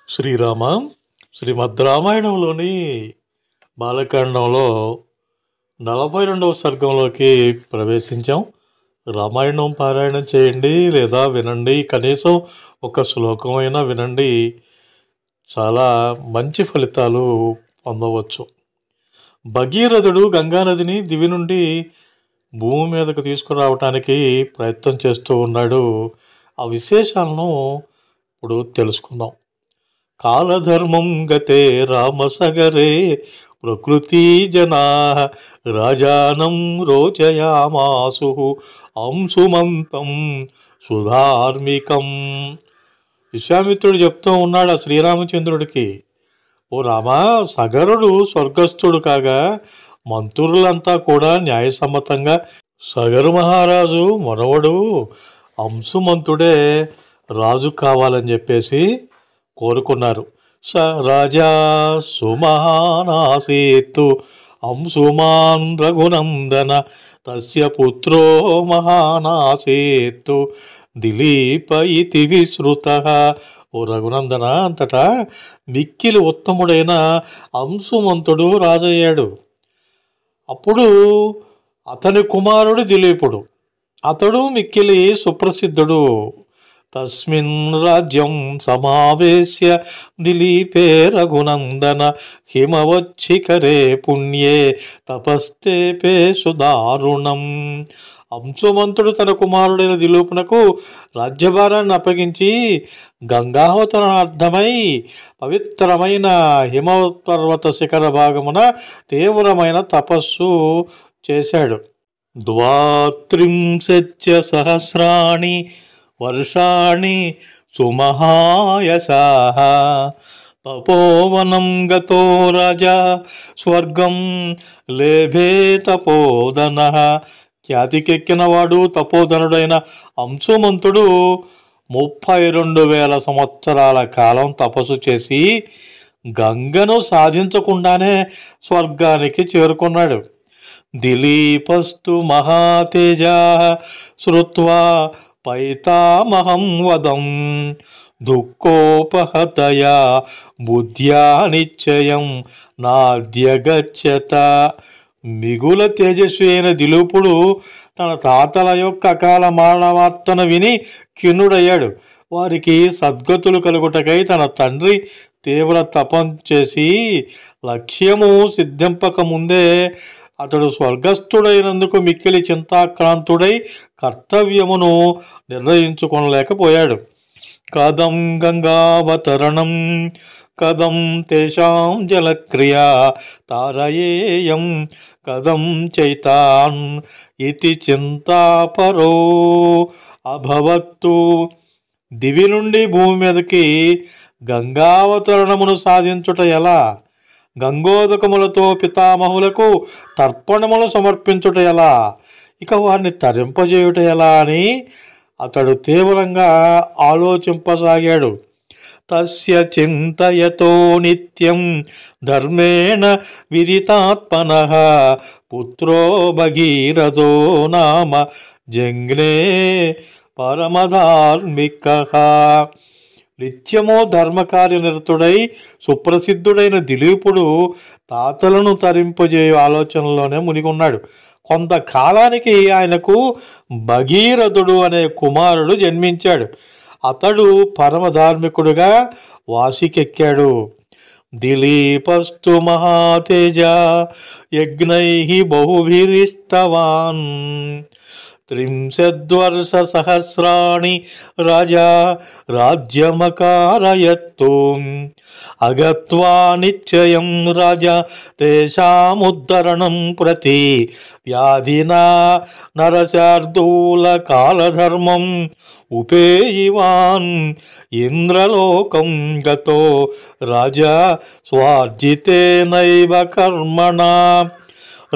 శ్రీరామ శ్రీమద్ రామాయణంలోని బాలకాండంలో 42వ సర్గంలోకి ప్రవేశించాం. రామాయణం పారాయణం చేయండి లేదా వినండి, కనీసం ఒక శ్లోకమైనా వినండి, చాలా మంచి ఫలితాలు పొందవచ్చు. భగీరథుడు గంగానదిని దివి నుండి భూమి మీదకు తీసుకురావటానికి ప్రయత్నం చేస్తూ ఉన్నాడు. ఆ విశేషాలను ఇప్పుడు తెలుసుకుందాం. కాలధర్మం గతే రామసగరే ప్రకృతి జనా రాజానం రోచయామాసు అంశుమంతం సుధార్మికం. విశ్వామిత్రుడు చెప్తూ ఉన్నాడు ఆ శ్రీరామచంద్రుడికి, ఓ రామా, సగరుడు స్వర్గస్థుడు కాగా మంత్రులంతా కూడా న్యాయసమ్మతంగా సగరు మహారాజు మనవడు అంశుమంతుడే రాజు కావాలని చెప్పేసి కోరుకున్నారు. స రాజా సుమహానాసీత్తు అంశుమాన్ రఘునందన తస్య పుత్రో మహానాసీత్తు దిలీప ఇతి విశ్రుత. ఓ రఘునందన, అంతటా మిక్కిలి ఉత్తముడైన అంశుమంతుడు రాజయ్యాడు. అప్పుడు అతని కుమారుడు దిలీపుడు, అతడు మిక్కిలి సుప్రసిద్ధుడు. తస్మిన్ రాజ్యం సమావేశ్య దిలీపే రఘునందన హిమవచ్చికరే పుణ్యే తపస్తేపే సుదారుణం. అంశుమంతుడు తన కుమారుడైన దిలీపునకు రాజ్యభారాన్ని అప్పగించి గంగావతరణార్థమై పవిత్రమైన హిమపర్వత శిఖర భాగమున తీవ్రమైన తపస్సు చేశాడు. ద్వాత్రింశత్య సహస్రాణి వర్షాణి సుమహాయశాః తపోవనం గతో రాజా స్వర్గం లేభే తపోధనః. ఖ్యాతికెక్కినవాడు తపోధనుడైన అంశుమంతుడు 32,000 సంవత్సరాల కాలం తపస్సు చేసి గంగను సాధించకుండానే స్వర్గానికి చేరుకున్నాడు. దిలీపస్తు మహాతేజా శ్రుత్వా పైతామహం వదం దుఃఖోపహతయా బుద్ధ్యా నిశ్చయం నాద్యగచ్చత. మిగుల తేజస్వి అయిన దిలీపుడు తన తాతల యొక్క అకాల మరణవార్తను విని ఖిన్నుడయ్యాడు. వారికి సద్గతులు కలుగుటకై తన తండ్రి తీవ్ర తపం చేసి లక్ష్యము సిద్ధింపక ముందే అతడు స్వర్గస్థుడైనందుకు మిక్కిలి చింతాక్రాంతుడై కర్తవ్యమును నిర్ణయించుకొనలేకపోయాడు. కథం గంగావతరణం కథం తేషాం జలక్రియా తారయేయం కథం చైతాన్ ఇతి చింతాపరో అభవత్తు. దివి నుండి భూమి మీదకి గంగావతరణమును సాధించుట ఎలా, గంగోదకములతో పితామహులకు తర్పణములు సమర్పించుట ఎలా, ఇక వారిని తరింపజేయుట ఎలా అని అతడు తీవ్రంగా ఆలోచింపసాగాడు. తస్య చింతయతో నిత్యం ధర్మేణ విదితాత్మనః పుత్రో భగీరథో నామ జంగ్నే పరమధార్మికః. నిత్యమో ధర్మకార్యనిరతుడై సుప్రసిద్ధుడైన దిలీపుడు తాతలను తరింపజేయు ఆలోచనలోనే మునిగున్నాడు. కొంతకాలానికి ఆయనకు భగీరథుడు అనే కుమారుడు జన్మించాడు. అతడు పరమధార్మికుడుగా వాసికెక్కాడు. దిలీపస్తు మహాతేజ యజ్ఞైః బహుభిరిస్తవాన్ 30 సహస్రాణి రాజా రాజ్యమకారయత్తు అగత్వా నిశ్చయం రాజా తేషాముద్ధరణం ప్రతి వ్యాధినా నరశార్దూల కాలధర్మం ఉపేయివాన్ ఇంద్రలోకం గతో రాజా స్వార్జితేనైవ కర్మణా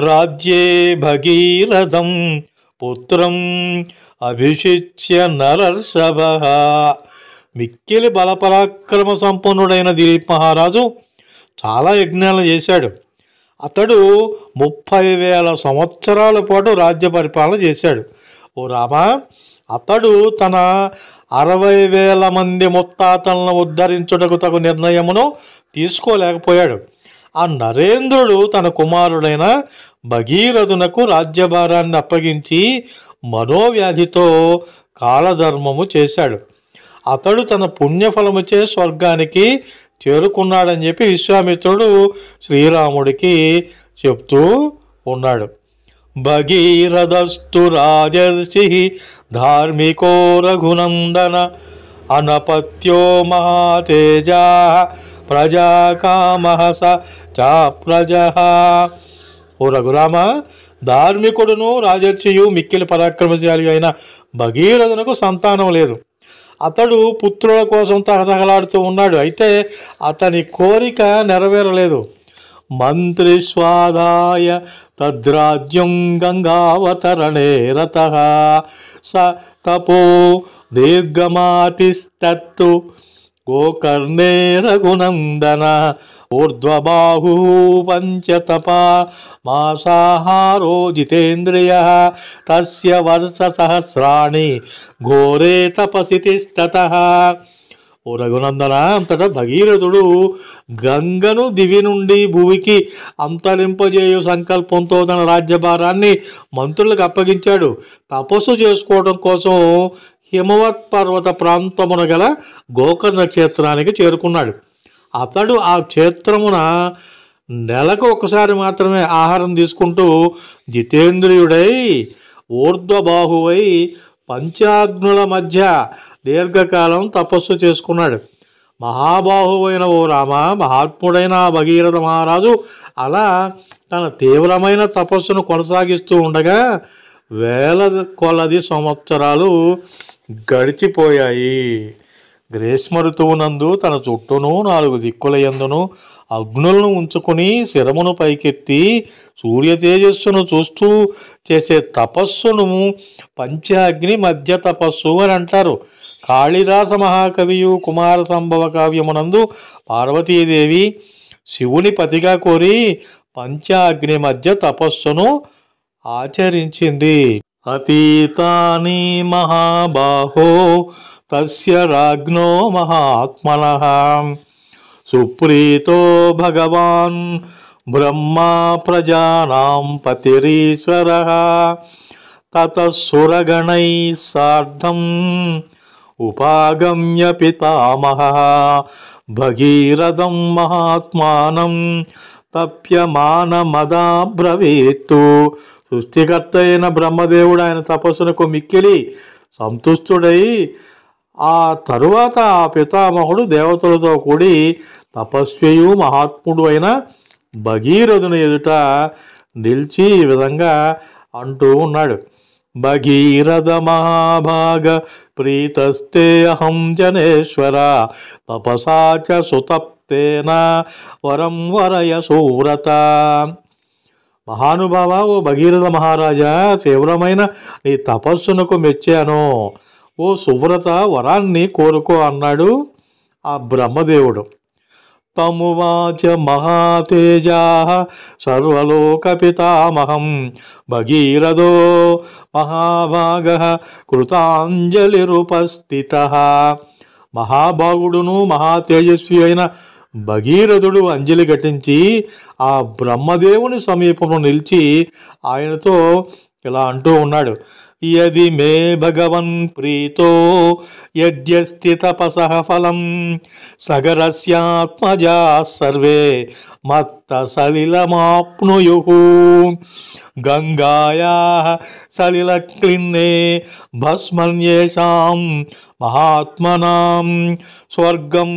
రాజ్యే భగీరథం పుత్రం అభిషిచ్య నరర్షభః. మిక్కిలి బలపరాక్రమ సంపన్నుడైన దిలీప్ మహారాజు చాలా యజ్ఞాలు చేశాడు. అతడు 30,000 సంవత్సరాల పాటు రాజ్య పరిపాలన చేశాడు. ఓ రామా, అతడు తన 60,000 మంది ముత్తాతలను ఉద్ధరించుటకు తగు నిర్ణయమును తీసుకోలేకపోయాడు. ఆ నరేంద్రుడు తన కుమారుడైన భగీరథునకు రాజ్యభారాన్ని అప్పగించి మనోవ్యాధితో కాలధర్మము చేశాడు. అతడు తన పుణ్యఫలముచే స్వర్గానికి చేరుకున్నాడని చెప్పి విశ్వామిత్రుడు శ్రీరాముడికి చెప్తూ ఉన్నాడు. భగీరథస్తు రాజర్షి ధార్మికో రఘునందన అనపత్యో మహాతేజ ప్రజాకామః స చాప్రజః. ఓ రఘురామ, ధార్మికుడును రాజర్షియు మిక్కిలి పరాక్రమశాలి అయిన భగీరథునకు సంతానం లేదు. అతడు పుత్రుల కోసం తహతహలాడుతూ ఉన్నాడు. అయితే అతని కోరిక నెరవేరలేదు. మంత్రి స్వాదాయ తద్రాజ్యం గంగావతరణే రతః స తపో దీర్ఘమాతిస్తత్తు గోకర్ణే రఘునందన ఊర్ధ్వబాహు పంచతపా మాసాహారో జితేంద్రియః తస్య వర్ష సహస్రాణి ఘోరే తపసి తిష్టతః. ఓ రఘునందన, అంతటా భగీరథుడు గంగను దివి నుండి భూమికి అంతరింపజేయు సంకల్పంతో తన రాజ్యభారాన్ని మంత్రులకు అప్పగించాడు. తపస్సు చేసుకోవడం కోసం హిమవత్ పర్వత ప్రాంతమున గల గోకర్ణ క్షేత్రానికి చేరుకున్నాడు. అతడు ఆ క్షేత్రమున నెలకు ఒకసారి మాత్రమే ఆహారం తీసుకుంటూ జితేంద్రియుడై ఊర్ధ్వబాహువై పంచాగ్నుల మధ్య దీర్ఘకాలం తపస్సు చేసుకున్నాడు. మహాబాహువైన ఓ రామ, మహాత్ముడైన భగీరథ మహారాజు అలా తన తీవ్రమైన తపస్సును కొనసాగిస్తూ ఉండగా వేల కొలది సంవత్సరాలు గడిచిపోయాయి. గ్రీష్మ ఋతువునందు తన చుట్టూను 4 దిక్కుల యందును అగ్నులను ఉంచుకుని శిరమును పైకెత్తి సూర్య తేజస్సును చూస్తూ చేసే తపస్సును పంచాగ్ని మధ్య తపస్సు అని అంటారు. కాళిదాస మహాకవియు కుమార సంభవ కావ్యమునందు పార్వతీదేవి శివుని పతిగా కోరి పంచాగ్ని మధ్య తపస్సును ఆచరించింది. అతీతాని మహాబాహో తస్య రాజ్ఞో మహాత్మనః సుప్రీతో భగవాన్ బ్రహ్మా ప్రజానాం పతిరీశ్వరః తతః సురగణైః సార్ధం ఉపాగమ్య పితామహః భగీరథం మహాత్మానం తప్యమానమదాబ్రవీత్తు. సృష్టికర్త అయిన బ్రహ్మదేవుడు ఆయన తపస్సునకు మిక్కిలి సంతుష్టుడై ఆ తరువాత ఆ పితామహుడు దేవతలతో కూడి తపస్వియు మహాత్ముడు అయిన భగీరథుని ఎదుట నిలిచి ఈ విధంగా అంటూ ఉన్నాడు. భగీరథ మహాభాగ ప్రీతస్తే అహం జనేశ్వర తపసా చ సుతప్తేన వరం వరయ సూరత. మహానుభావ, ఓ భగీరథ మహారాజా, తీవ్రమైన నీ తపస్సునకు మెచ్చాను. ఓ సువ్రత, వరాన్ని కోరుకో అన్నాడు ఆ బ్రహ్మదేవుడు. తమువాచ మహాతేజా సర్వలోక పితామహం భగీరథో మహాభాగః కృతాంజలిరుపస్థితః. మహాభాగుడును మహాతేజస్వి అయిన భగీరథుడు అంజలి ఘటించి ఆ బ్రహ్మదేవుని సమీపంలో నిలిచి ఆయనతో ఇలా అంటూ ఉన్నాడు. యది మే భగవన్ ప్రీతో యద్యస్తి తపసః ఫలం సగరస్యాత్మజా సర్వే మత్త సలిలమాప్నుయుః గంగాయాః సలిలక్లిన్నే భస్మన్యేషాం మహాత్మనాం స్వర్గం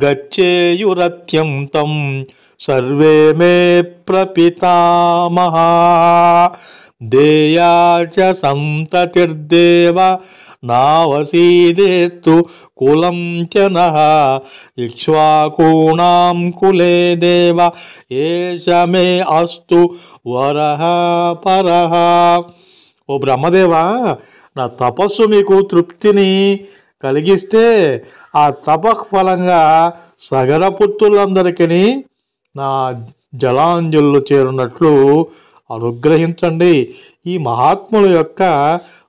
గచ్చేయురత్యంతం సర్వే మే ప్రపితామహ దేయా చ సంతతిర్దేవ నావసీదేత్తు కులం చ నః ఇక్ష్వాకూణాం కులే దేవ ఏష మే అస్తు వరః పరః. ఓ బ్రహ్మదేవా, నా తపస్సు మీకు తృప్తిని కలిగిస్తే ఆ తపఫలంగా సగరపుత్రులందరికీ నా జలాంజలు చేరున్నట్లు అనుగ్రహించండి. ఈ మహాత్ముల యొక్క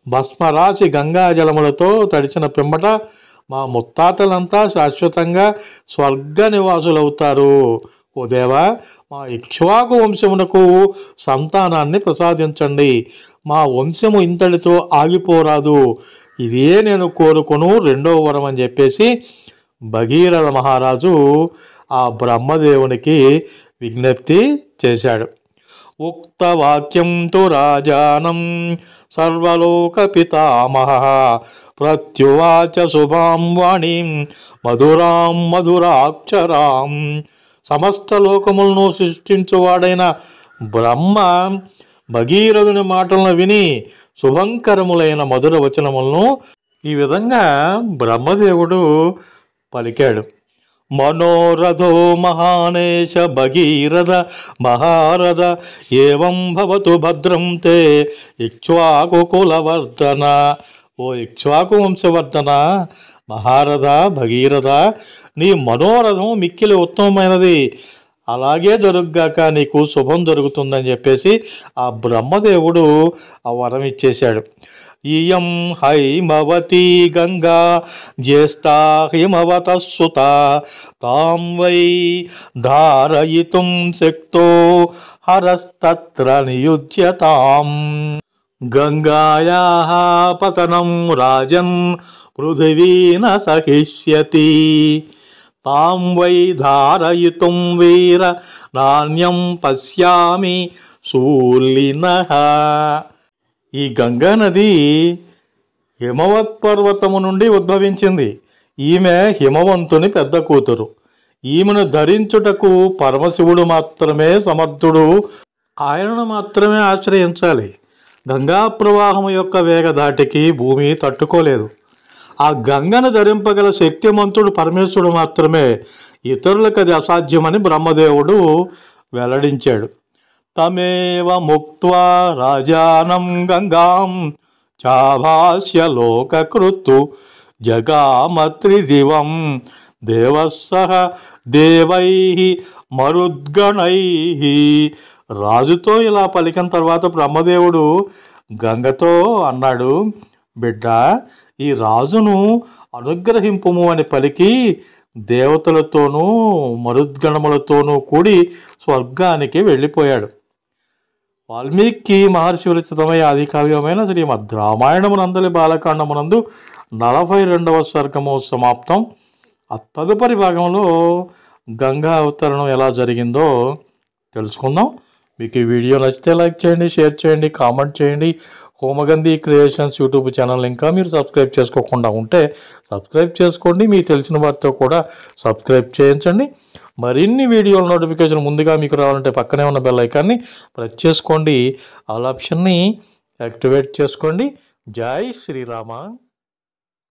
భస్మరాశి గంగా జలములతో తడిచిన పిమ్మట మా ముత్తాతలంతా శాశ్వతంగా స్వర్గ నివాసులవుతారు. ఓ దేవా, మా ఇక్ష్వాకు వంశమునకు సంతానాన్ని ప్రసాదించండి. మా వంశము ఇంతటితో ఆగిపోరాదు. ఇదే నేను కోరుకొను రెండవ వరం అని చెప్పేసి భగీరథ మహారాజు ఆ బ్రహ్మదేవునికి విజ్ఞప్తి చేశాడు. ఉక్త వాక్యం తు రాజానం సర్వలోక పితామహ ప్రత్యువాచ శుభాం వాణీం మధురాం మధురాక్షరాం. సమస్త లోకములను సృష్టించువాడైన బ్రహ్మ భగీరథుని మాటలను విని శుభంకరములైన మధుర వచనములను ఈ విధంగా బ్రహ్మదేవుడు పలికాడు. మనోరథో మహానేశ భగీరథ మహారథ ఏవం భవతు భద్రం తే ఇక్ష్వాకు కులవర్ధన. ఓ ఇక్ష్వాకు వంశవర్ధన, మహారథ భగీరథ, నీ మనోరథం మిక్కిలి ఉత్తమమైనది. అలాగే జరుగుగాక, నీకు శుభం జరుగుతుందని చెప్పేసి ఆ బ్రహ్మదేవుడు ఆ వరం ఇచ్చేశాడు. ఇయం హైమవతీ గంగా జ్యేష్ఠా హిమవత సుత తాం వై ధారయితుం శక్తో హరస్తత్ర నియుజ్యతాం. గంగాయాః పతనం రాజన్ పృథివీ న సహిష్యతి తాం వై ధారయితుం వీర నాణ్యం పశ్యామి శూలినః. ఈ గంగా నది హిమవత్ పర్వతము నుండి ఉద్భవించింది. ఈమె హిమవంతుని పెద్ద కూతురు. ఈమెను ధరించుటకు పరమశివుడు మాత్రమే సమర్థుడు. ఆయనను మాత్రమే ఆశ్రయించాలి. గంగా ప్రవాహం యొక్క వేగధాటికి భూమి తట్టుకోలేదు. ఆ గంగను ధరింపగల శక్తిమంతుడు పరమేశ్వరుడు మాత్రమే. ఇతరులకు అది అసాధ్యమని బ్రహ్మదేవుడు వెల్లడించాడు. తమేవ ముక్త్వా రాజానం గంగాం చాభాస్య లోకకృత్తు జగామత్రిదివం దేవస్సహ దేవైః మరుద్గణైః. రాజుతో ఇలా పలికిన తర్వాత బ్రహ్మదేవుడు గంగతో అన్నాడు, బిడ్డ, ఈ రాజును అనుగ్రహింపుము అని పలికి దేవతలతోనూ మరుద్గణములతోనూ కూడి స్వర్గానికి వెళ్ళిపోయాడు. వాల్మీకి మహర్షి విరచితమై ఆదికావ్యమైన శ్రీమద్ రామాయణమునందలి బాలకాండమునందు 42వ సర్గము సమాప్తం. ఆ తదుపరి భాగంలో గంగా అవతరణం ఎలా జరిగిందో తెలుసుకుందాం. మీకు ఈ వీడియో నచ్చితే లైక్ చేయండి, షేర్ చేయండి, కామెంట్ చేయండి. హోమగంధి క్రియేషన్స్ యూట్యూబ్ ఛానల్ ఇంకా మీరు సబ్స్క్రైబ్ చేసుకోకుండా ఉంటే సబ్స్క్రైబ్ చేసుకోండి. మీకు తెలిసిన వారితో కూడా సబ్స్క్రైబ్ చేయించండి. మరిన్ని వీడియోల నోటిఫికేషన్ ముందుగా మీకు రావాలంటే పక్కనే ఉన్న బెల్ ఐకాన్ని ప్రెస్ చేసుకోండి. ఆల్ ఆప్షన్ని యాక్టివేట్ చేసుకోండి. జై శ్రీరామ.